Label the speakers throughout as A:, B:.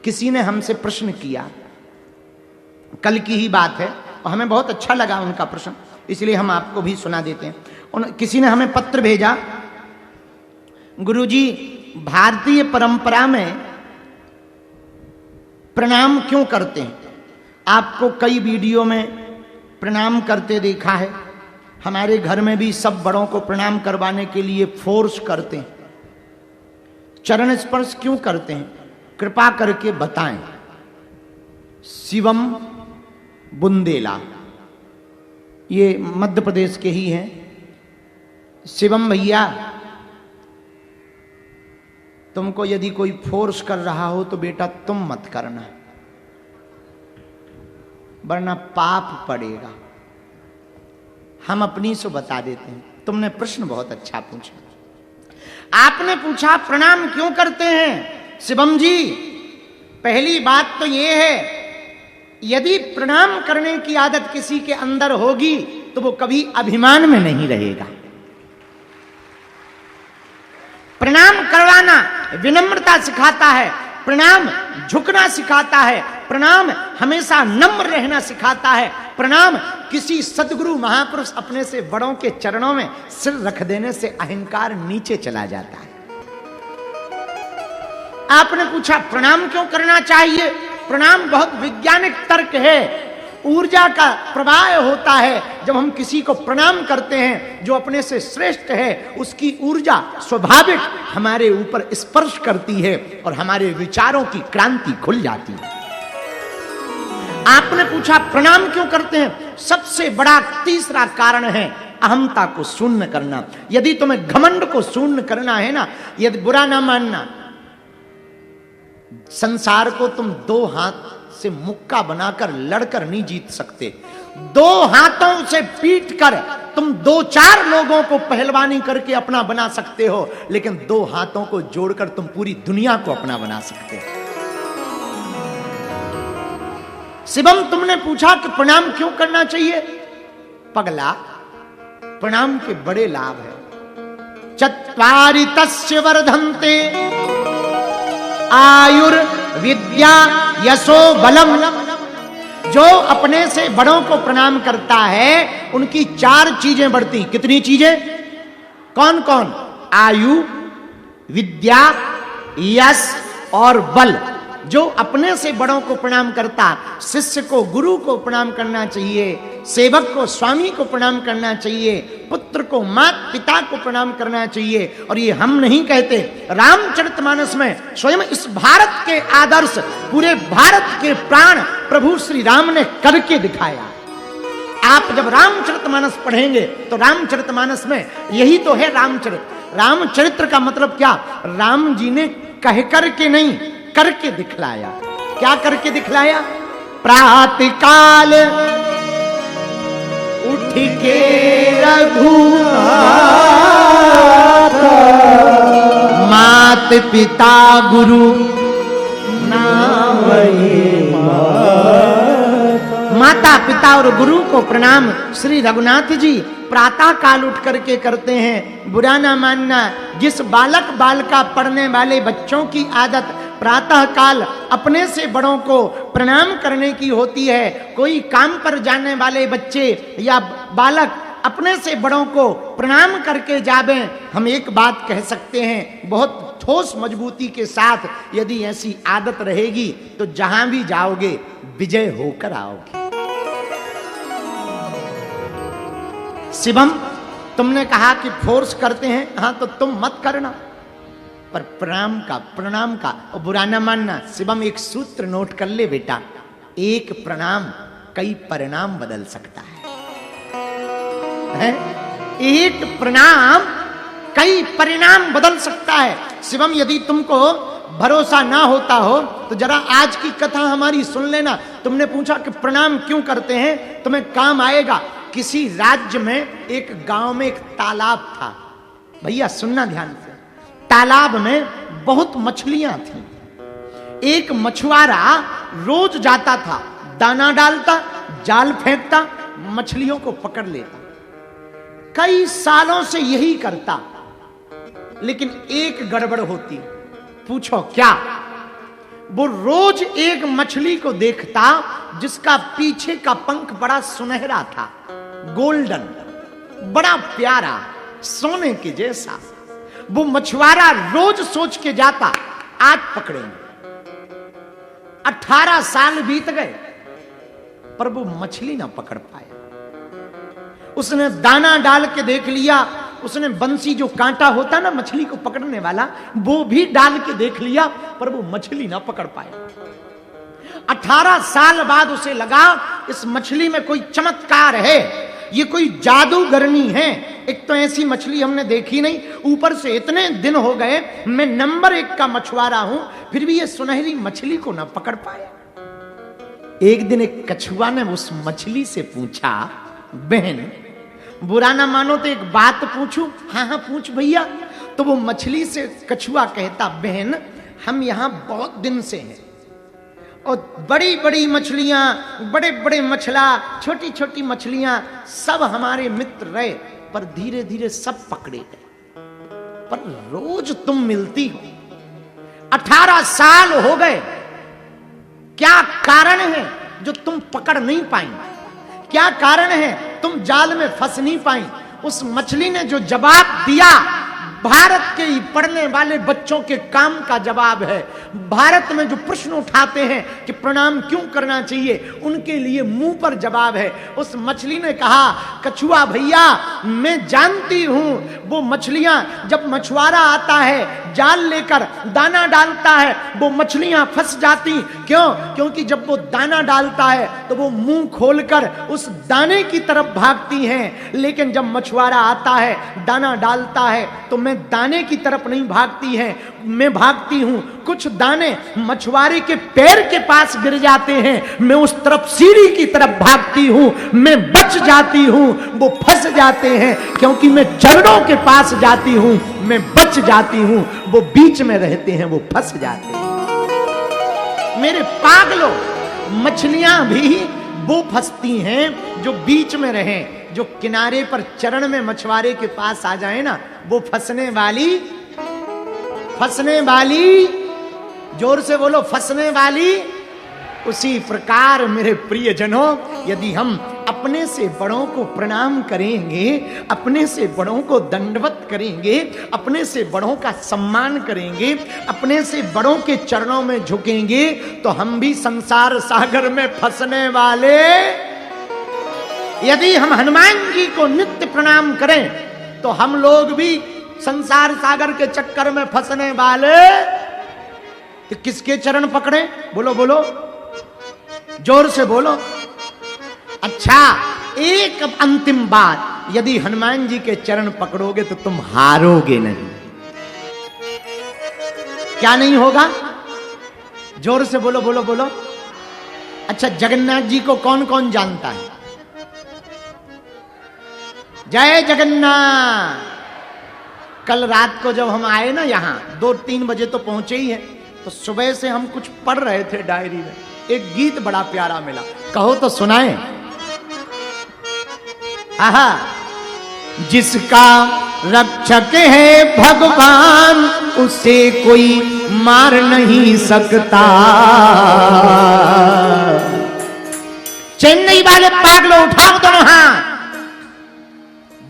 A: किसी ने हमसे प्रश्न किया, कल की ही बात है और हमें बहुत अच्छा लगा उनका प्रश्न, इसलिए हम आपको भी सुना देते हैं। किसी ने हमें पत्र भेजा, गुरुजी भारतीय परंपरा में प्रणाम क्यों करते हैं? आपको कई वीडियो में प्रणाम करते देखा है, हमारे घर में भी सब बड़ों को प्रणाम करवाने के लिए फोर्स करते हैं। चरण स्पर्श क्यों करते हैं? कृपा करके बताएं। शिवम बुंदेला, ये मध्य प्रदेश के ही हैं। शिवम भैया, तुमको यदि कोई फोर्स कर रहा हो तो बेटा तुम मत करना, वरना पाप पड़ेगा। हम अपनी से बता देते हैं। तुमने प्रश्न बहुत अच्छा पूछा। आपने पूछा प्रणाम क्यों करते हैं? शिवम जी, पहली बात तो यह है, यदि प्रणाम करने की आदत किसी के अंदर होगी तो वो कभी अभिमान में नहीं रहेगा। प्रणाम करवाना विनम्रता सिखाता है, प्रणाम झुकना सिखाता है, प्रणाम हमेशा नम्र रहना सिखाता है, प्रणाम किसी सदगुरु महापुरुष अपने से बड़ों के चरणों में सिर रख देने से अहंकार नीचे चला जाता है। आपने पूछा प्रणाम क्यों करना चाहिए? प्रणाम बहुत वैज्ञानिक तर्क है। ऊर्जा का प्रवाह होता है जब हम किसी को प्रणाम करते हैं, जो अपने से श्रेष्ठ है, उसकी ऊर्जा स्वाभाविक हमारे ऊपर स्पर्श करती है और हमारे विचारों की क्रांति खुल जाती है। आपने पूछा प्रणाम क्यों करते हैं? सबसे बड़ा तीसरा कारण है अहंता को शून्य करना। यदि तुम्हें घमंड को शून्य करना है ना, यदि बुरा ना मानना, संसार को तुम दो हाथ से मुक्का बनाकर लड़कर नहीं जीत सकते। दो हाथों से पीट कर तुम दो चार लोगों को पहलवानी करके अपना बना सकते हो, लेकिन दो हाथों को जोड़कर तुम पूरी दुनिया को अपना बना सकते हो। शिवम, तुमने पूछा कि प्रणाम क्यों करना चाहिए? पगला, प्रणाम के बड़े लाभ है। चत्वारि तस्य वर्धन्ते आयुर्विद्या यशो बलम। जो अपने से बड़ों को प्रणाम करता है उनकी चार चीजें बढ़ती। कितनी चीजें? कौन कौन? आयु, विद्या, यश और बल। जो अपने से बड़ों को प्रणाम करता, शिष्य को गुरु को प्रणाम करना चाहिए, सेवक को स्वामी को प्रणाम करना चाहिए, पुत्र को माता पिता को प्रणाम करना चाहिए। और ये हम नहीं कहते, रामचरितमानस में स्वयं इस भारत के आदर्श, पूरे भारत के प्राण प्रभु श्री राम ने करके दिखाया। आप जब रामचरितमानस पढ़ेंगे तो रामचरितमानस में यही तो है रामचरित्र। रामचरित्र का मतलब क्या? राम जी ने कह करके नहीं, करके दिखलाया। क्या करके दिखलाया? प्रातः काल उठ के रघुनाथ, मात पिता गुरु नाम। माता पिता और गुरु को प्रणाम श्री रघुनाथ जी प्रातः काल उठ करके करते हैं। बुरा ना मानना, जिस बालक बालिका पढ़ने वाले बच्चों की आदत प्रातः काल अपने से बड़ों को प्रणाम करने की होती है, कोई काम पर जाने वाले बच्चे या बालक अपने से बड़ों को प्रणाम करके जावें। हम एक बात कह सकते हैं बहुत ठोस मजबूती के साथ, यदि ऐसी आदत रहेगी तो जहां भी जाओगे विजय होकर आओगे। शिवम, तुमने कहा कि फोर्स करते हैं, हाँ तो तुम मत करना, पर प्रणाम का और बुरा न मानना। शिवम, एक सूत्र नोट कर ले बेटा, एक प्रणाम कई परिणाम बदल सकता है? एक प्रणाम कई परिणाम बदल सकता है। शिवम, यदि तुमको भरोसा ना होता हो तो जरा आज की कथा हमारी सुन लेना। तुमने पूछा कि प्रणाम क्यों करते हैं, तुम्हें काम आएगा। किसी राज्य में एक गांव में एक तालाब था। भैया सुनना ध्यान से। तालाब में बहुत मछलियां थीं। एक मछुआरा रोज जाता था, दाना डालता, जाल फेंकता, मछलियों को पकड़ लेता। कई सालों से यही करता, लेकिन एक गड़बड़ होती। पूछो क्या? वो रोज एक मछली को देखता जिसका पीछे का पंख बड़ा सुनहरा था, गोल्डन, बड़ा प्यारा, सोने के जैसा। वो मछुआरा रोज सोच के जाता आज पकड़ेंगे। 18 साल बीत गए पर वो मछली ना पकड़ पाया। उसने दाना डाल के देख लिया, उसने बंसी जो कांटा होता ना मछली को पकड़ने वाला, वो भी डाल के देख लिया पर वो मछली ना पकड़ पाया। 18 साल बाद उसे लगा इस मछली में कोई चमत्कार है, ये कोई जादूगरनी है। एक तो ऐसी मछली हमने देखी नहीं, ऊपर से इतने दिन हो गए मैं नंबर 1 का मछुआरा हूं, फिर भी ये सुनहरी मछली को ना पकड़ पाया। एक दिन एक कछुआ ने उस मछली से पूछा, बहन बुरा ना मानो तो एक बात पूछूं? हाँ हाँ पूछ भैया। तो वो मछली से कछुआ कहता, बहन हम यहां बहुत दिन से हैं और बड़ी बड़ी मछलियां, बड़े बड़े मछला, छोटी छोटी मछलियां सब हमारे मित्र रहे, पर धीरे धीरे सब पकड़े गए। पर रोज तुम मिलती हो, 18 साल हो गए, क्या कारण है जो तुम पकड़ नहीं पाई? क्या कारण है तुम जाल में फंस नहीं पाई? उस मछली ने जो जवाब दिया भारत के पढ़ने वाले बच्चों के काम का जवाब है। भारत में जो प्रश्न उठाते हैं कि प्रणाम क्यों करना चाहिए, उनके लिए मुंह पर जवाब है। उस मछली ने कहा, कछुआ भैया मैं जानती हूं वो मछलियां जब मछुआरा आता है जाल लेकर दाना डालता है वो मछलियां फंस जाती। क्यों? क्योंकि जब वो दाना डालता है तो वो मुंह खोलकर उस दाने की तरफ भागती हैं, लेकिन जब मछुआरा आता है दाना डालता है तो मैं दाने की तरफ नहीं भागती है, मैं भागती हूं, कुछ दाने मछुआरे के पैर के पास गिर जाते हैं, मैं उस तरफ सीढ़ी की तरफ भागती हूं, मैं बच जाती हूं, वो फंस जाते हैं। क्योंकि मैं चरणों के पास जाती हूं, मैं बच जाती हूं, वो बीच में रहते हैं, वो फंस जाते हैं। मेरे पागलों, मछलियां भी वो फंसती हैं जो बीच में रहें। जो किनारे पर चरण में मछुआरे के पास आ जाए ना, वो फंसने वाली, जोर से बोलो, फंसने वाली। उसी प्रकार मेरे प्रियजनों, यदि हम अपने से बड़ों को प्रणाम करेंगे, अपने से बड़ों को दंडवत करेंगे, अपने से बड़ों का सम्मान करेंगे, अपने से बड़ों के चरणों में झुकेंगे, तो हम भी संसार सागर में फंसने वाले। यदि हम हनुमान जी को नित्य प्रणाम करें तो हम लोग भी संसार सागर के चक्कर में फंसने वाले। तो किसके चरण पकड़े? बोलो बोलो, जोर से बोलो। अच्छा, एक अंतिम बात, यदि हनुमान जी के चरण पकड़ोगे तो तुम हारोगे नहीं। क्या नहीं होगा? जोर से बोलो बोलो बोलो। अच्छा, जगन्नाथ जी को कौन कौन जानता है? जय जगन्नाथ। कल रात को जब हम आए ना यहाँ, 2-3 बजे तो पहुंचे ही हैं, तो सुबह से हम कुछ पढ़ रहे थे डायरी में, एक गीत बड़ा प्यारा मिला, कहो तो सुनाएं। आहा, जिसका रक्षक है भगवान उसे कोई मार नहीं सकता। चेन्नई वाले पागलों, उठाओ दोनों हाथ,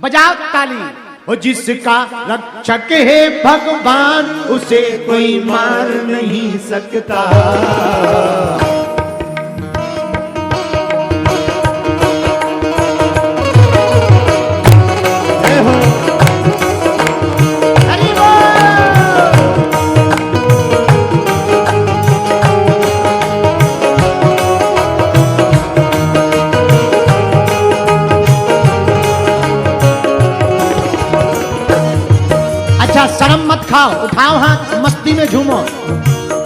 A: बजाओ ताली। और जिसका रक्षक है भगवान उसे कोई मार नहीं सकता। शर्म मत खाओ, उठाओ हाथ, मस्ती में झूमो।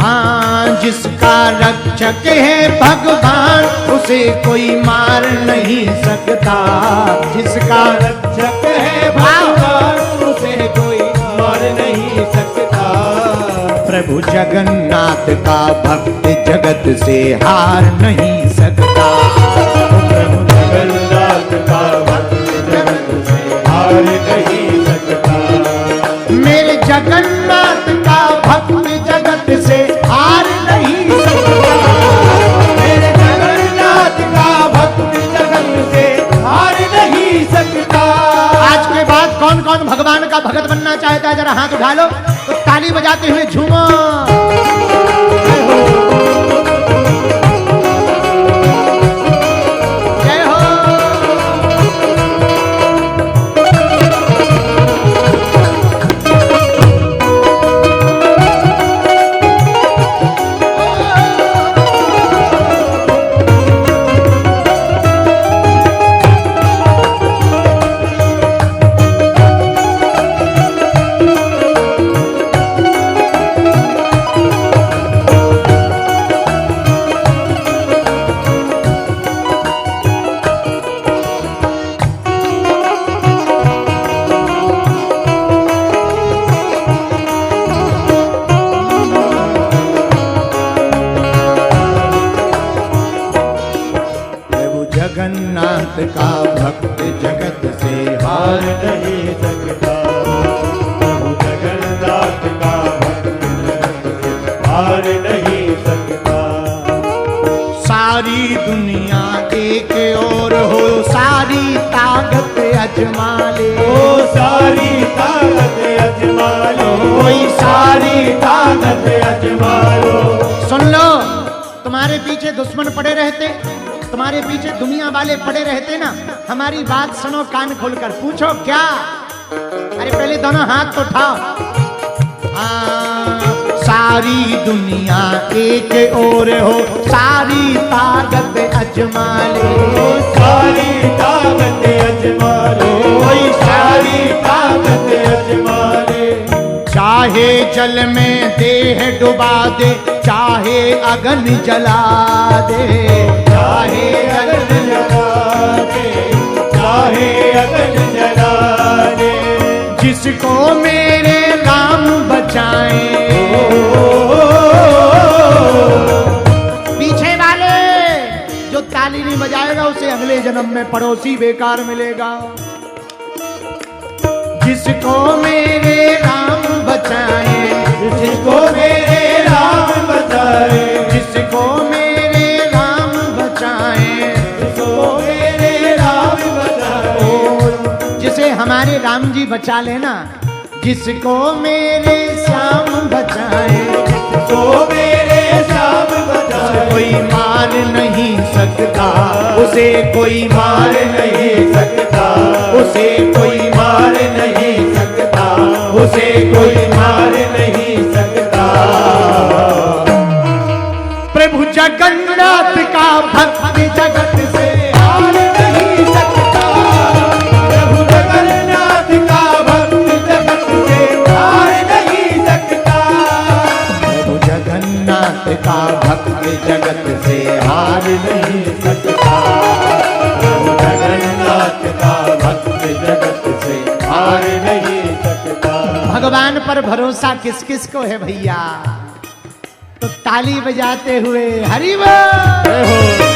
A: हाँ, जिसका रक्षक है भगवान उसे कोई मार नहीं सकता। जिसका रक्षक है भगवान उसे कोई मार नहीं सकता। प्रभु जगन्नाथ का भक्त जगत से हार नहीं सकता। प्रभु जगन्नाथ का भक्त जगत से हार नहीं सकता। मेरे जगन्नाथ का भक्त जगत से हार नहीं झूमना चाहता है जरा हाथ उठा लो, तो ताली बजाते हुए झूमो। जय हो। जगन्नाथ का भक्त जगत से हार नहीं सकता।
B: प्रभु जगन्नाथ का भक्त जगत से हार नहीं सकता।
A: सारी दुनिया एक और हो, सारी ताकत अजमा ले।
B: ओ सारी ताकत अजमा लो, कोई सारी ताकत अजमा लो।
A: सुन लो, तुम्हारे पीछे दुश्मन पड़े रहते, तुम्हारे पीछे दुनिया वाले पड़े रहते ना, हमारी बात सुनो कान खोलकर। पूछो क्या? अरे पहले दोनों हाथ तो उठाओ। सारी दुनिया एक और हो, सारी ताकत अजमा ले।
B: सारी ताकत अजमा लो, सारी ताकत अजमा ले।
A: चाहे जल में देह डुबा दे, चाहे अगन जला दे।
B: चाहे अगन जला दे, चाहे अगन जला दे।
A: जिसको मेरे राम बचाए। पीछे वाले जो ताली नहीं बजाएगा उसे अगले जन्म में पड़ोसी बेकार मिलेगा। जिसको मेरे राम बचाए,
B: जिसको मेरे राम बचाए,
A: जिसको मेरे राम बचाए,
B: जिसको मेरे राम बचाए।
A: जिसे हमारे राम जी बचा लेना। जिसको मेरे श्याम बचाए,
B: जिसको मेरे श्याम बचाए।
A: कोई मार नहीं सकता, उसे कोई मार नहीं सकता,
B: उसे कोई मार नहीं सकता, उसे कोई मार नहीं सकता।
A: प्रभु जगन्नाथ का भक्त जगत से
B: हार नहीं सकता। प्रभु जगन्नाथ का भक्त जगत से हार नहीं सकता।
A: प्रभु जगन्नाथ का भक्त जगत से हार नहीं
B: सकता। प्रभु जगन्नाथ का भक्त जगत से हार नहीं सकता।
A: भगवान पर भरोसा किस किस को है भैया? तो ताली बजाते हुए हरि बोल।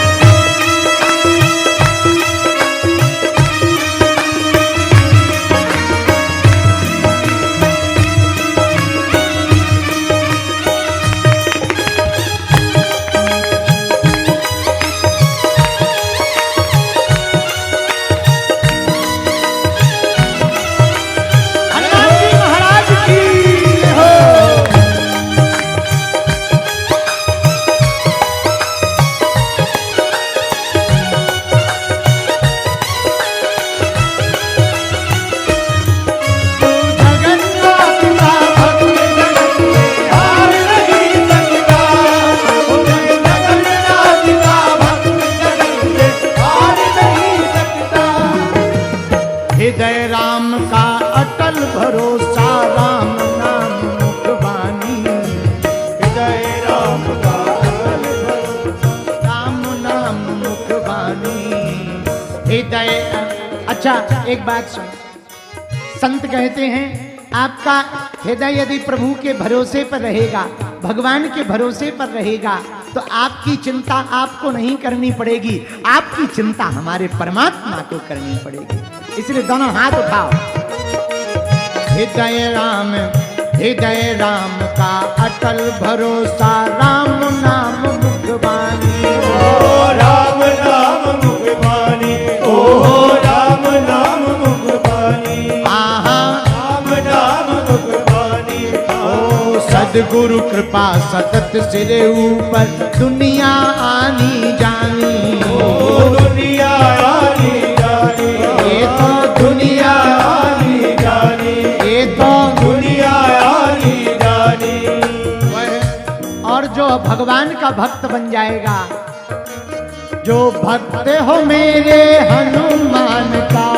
A: हृदय राम का अटल भरोसा, राम नाम मुखबानी।
B: हृदय राम का अटल भरोसा,
A: राम नाम मुखबानी। हृदय। अच्छा एक बात सुन, संत कहते हैं आपका हृदय यदि प्रभु के भरोसे पर रहेगा, भगवान के भरोसे पर रहेगा, तो आपकी चिंता आपको नहीं करनी पड़ेगी, आपकी चिंता हमारे परमात्मा को करनी पड़ेगी। इसलिए दोनों हाथ उठाओ। हृदय राम का अटल भरोसा, राम नाम मुखबानी।
B: ओ राम नाम मुखबानी, ओ राम नाम मुखबानी।
A: आहा
B: राम नाम
A: सदगुरु कृपा सतत सिरे ऊपर दुनिया आनी जानी।
B: दुनिया आनी जानी,
A: ये तो
B: दुनिया आनी जानी,
A: ये तो
B: दुनिया आनी जानी।
A: और जो भगवान का भक्त बन जाएगा, जो भक्त हो मेरे हनुमान का,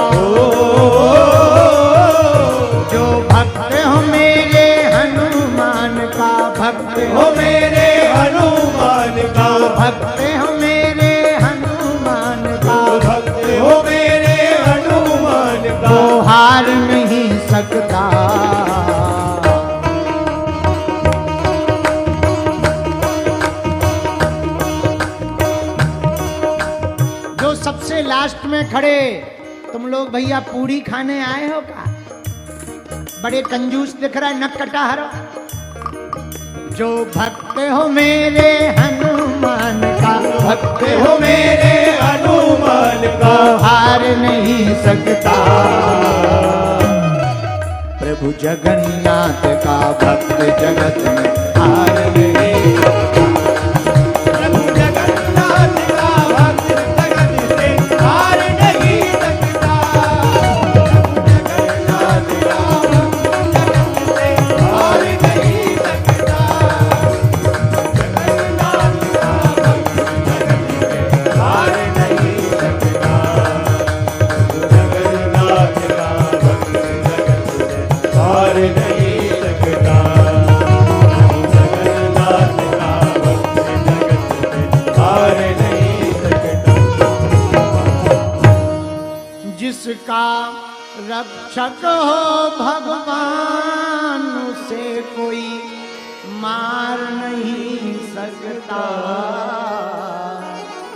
A: जो भक्त हो मेरे हनुमान का, भक्त
B: हो मेरे हनुमान का,
A: भक्त हो मेरे हनुमान का,
B: भक्त हो मेरे हनुमान का,
A: वो हार नहीं सकता। जो सबसे लास्ट में खड़े, तुम लोग भैया पूरी खाने आए हो का? बड़े कंजूस दिख रहा है, नक कटा हरा। जो भक्त हो मेरे हनुमान का, भक्त
B: हो मेरे हनुमान का,
A: हार नहीं सकता। प्रभु जगन्नाथ का भक्त जगत में हार नहीं सकता।
B: प्रभु जगन्नाथ का भक्त जगत से हार नहीं सकता। प्रभु जगन्नाथ का भक्त जगत से हार नहीं सकता। जगन्नाथ का भक्त जगत से हार नहीं सकता। जगन्नाथ का भक्त जगत से हार नहीं सकता। जगन्नाथ का भक्त जगत से हार नहीं सकता।
A: जिसका रक्षक हो भगवान, उसे कोई मार नहीं सकता।